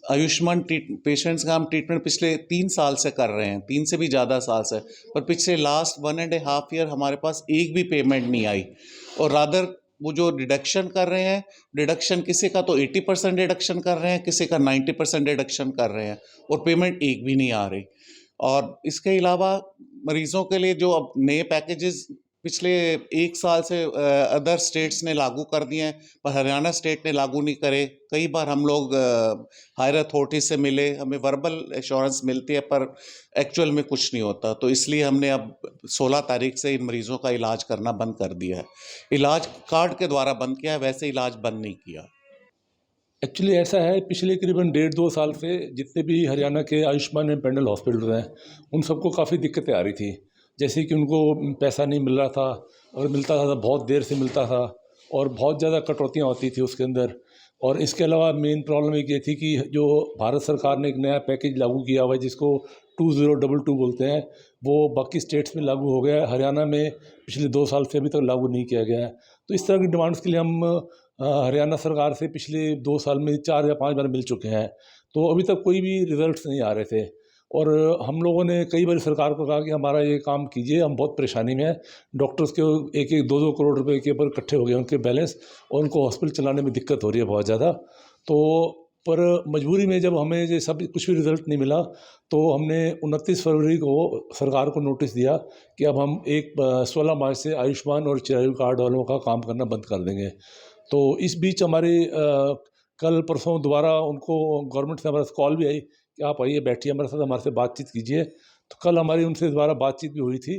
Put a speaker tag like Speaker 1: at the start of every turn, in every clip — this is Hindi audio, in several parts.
Speaker 1: आयुष्मान पेशेंट्स का हम ट्रीटमेंट पिछले 3 साल से कर रहे हैं, 3 से भी ज़्यादा साल से। पर पिछले लास्ट 1.5 ईयर हमारे पास एक भी पेमेंट नहीं आई। और रादर वो जो डिडक्शन कर रहे हैं, डिडक्शन किसी का तो 80% डिडक्शन कर रहे हैं, किसी का 90% डिडक्शन कर रहे हैं, और पेमेंट एक भी नहीं आ रही। और इसके अलावा मरीजों के लिए जो अब नए पैकेजेस पिछले 1 साल से अदर स्टेट्स ने लागू कर दिए हैं, पर हरियाणा स्टेट ने लागू नहीं करे। कई बार हम लोग हायर अथॉरिटी से मिले, हमें वर्बल एश्योरेंस मिलती है, पर एक्चुअल में कुछ नहीं होता। तो इसलिए हमने अब 16 तारीख से इन मरीजों का इलाज करना बंद कर दिया है। इलाज कार्ड के द्वारा बंद किया है, वैसे इलाज बंद नहीं किया।
Speaker 2: एक्चुअली ऐसा है, पिछले करीबन 1.5-2 साल से जितने भी हरियाणा के आयुष्मान एंड पेंडल हॉस्पिटल हैं, उन सबको काफ़ी दिक्कतें आ रही थी। जैसे कि उनको पैसा नहीं मिल रहा था, और मिलता था तो बहुत देर से मिलता था, और बहुत ज़्यादा कटौतियाँ होती थी उसके अंदर। और इसके अलावा मेन प्रॉब्लम एक ये थी कि जो भारत सरकार ने एक नया पैकेज लागू किया हुआ है जिसको 2022 बोलते हैं, वो बाकी स्टेट्स में लागू हो गया है। हरियाणा में पिछले 2 साल से अभी तक लागू नहीं किया गया है। तो इस तरह की डिमांड्स के लिए हम हरियाणा सरकार से पिछले 2 साल में 4 या 5 बार मिल चुके हैं, तो अभी तक कोई भी रिजल्ट्स नहीं आ रहे थे। और हम लोगों ने कई बार सरकार को कहा कि हमारा ये काम कीजिए, हम बहुत परेशानी में हैं। डॉक्टर्स के 1-1, 2-2 करोड़ रुपए के ऊपर इकट्ठे हो गए उनके बैलेंस, और उनको हॉस्पिटल चलाने में दिक्कत हो रही है बहुत ज़्यादा। तो पर मजबूरी में जब हमें ये सब कुछ भी रिज़ल्ट नहीं मिला, तो हमने 29 फरवरी को सरकार को नोटिस दिया कि अब हम 16 मार्च से आयुष्मान और चिरायु कार्ड वालों का काम करना बंद कर देंगे। तो इस बीच हमारी कल परसों दोबारा उनको गवर्नमेंट से हमारे कॉल भी आई कि आप आइए, बैठिए हमारे से बातचीत कीजिए। तो कल हमारी उनसे दोबारा बातचीत भी हुई थी,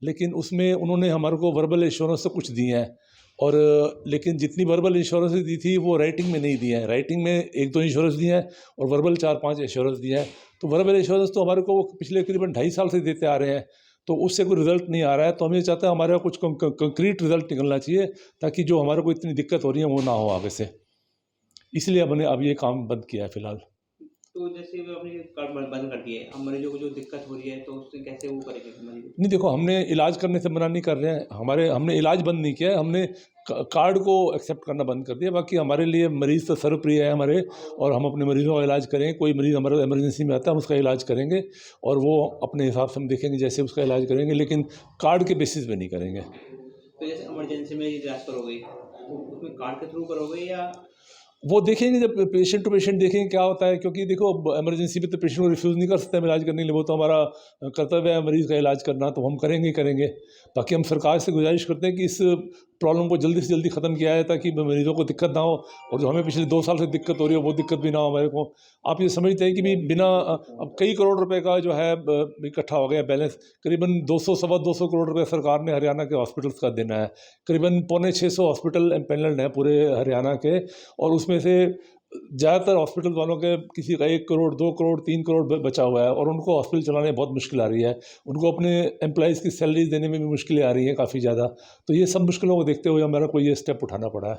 Speaker 2: लेकिन उसमें उन्होंने हमारे को वर्बल एश्योरेंस तो कुछ दिए हैं, और लेकिन जितनी वर्बल इंश्योरेंस दी थी वो राइटिंग में नहीं दिए हैं। राइटिंग में 1-2 इंश्योरेंस दिए हैं, और वर्बल 4-5 इंश्योरेंस दिए हैं। तो वर्बल इंश्योरेंस तो हमारे को पिछले करीबन 2.5 साल से देते आ रहे हैं, तो उससे कोई रिजल्ट नहीं आ रहा है। तो हम ये चाहते हैं हमारे कुछ कंक्रीट रिजल्ट निकलना चाहिए, ताकि जो हमारे को इतनी दिक्कत हो रही है वो ना हो आगे से। इसलिए हमने अब ये काम बंद किया है फिलहाल।
Speaker 3: तो जैसे वो आपने कार्ड बंद कर दिए, अब मरीजों को जो दिक्कत हो रही है तो उससे कैसे वो करेंगे मरीज?
Speaker 2: नहीं, देखो, हमने इलाज करने से मना नहीं कर रहे हैं। हमने इलाज बंद नहीं किया है, हमने कार्ड को एक्सेप्ट करना बंद कर दिया। बाकी हमारे लिए मरीज़ तो सर्वप्रिय है हमारे, और हम अपने मरीज़ों का इलाज करेंगे। कोई मरीज़ हमारे इमरजेंसी में आता है, हम उसका इलाज करेंगे, और वो अपने हिसाब से हम देखेंगे जैसे उसका इलाज करेंगे, लेकिन कार्ड के बेसिस पे नहीं करेंगे।
Speaker 3: तो जैसे इमरजेंसी में इलाज करोगे तो उसमें कार्ड के थ्रू करोगे या?
Speaker 2: वो देखेंगे, जब पेशेंट टू पेशेंट देखेंगे क्या होता है, क्योंकि देखो इमरजेंसी में तो पेशेंट को रिफ्यूज़ नहीं कर सकते हम इलाज करने के लिए। वो तो हमारा कर्तव्य है मरीज़ का इलाज करना, तो हम करेंगे ही करेंगे। बाकी हम सरकार से गुजारिश करते हैं कि इस प्रॉब्लम को जल्दी से जल्दी ख़त्म किया जाए, ताकि मरीज़ों को दिक्कत ना हो, और जो हमें पिछले 2 साल से दिक्कत हो रही है वो दिक्कत भी ना हो हमारे को। आप ये समझते हैं कि भी बिना अब कई करोड़ रुपए का जो है इकट्ठा हो गया बैलेंस, करीबन 200 सवा 200 करोड़ रुपए सरकार ने हरियाणा के हॉस्पिटल्स का देना है। करीबन 650 हॉस्पिटल एम्पेनल्ड हैं पूरे हरियाणा के, और उसमें से ज़्यादातर हॉस्पिटल वालों के किसी का 1 करोड़, 2 करोड़, 3 करोड़ बचा हुआ है, और उनको हॉस्पिटल चलाने में बहुत मुश्किल आ रही है। उनको अपने एम्प्लॉइज़ की सैलरीज देने में भी मुश्किलें आ रही हैं काफ़ी ज़्यादा। तो ये सब मुश्किलों को देखते हुए हमारा को ये स्टेप उठाना पड़ा है।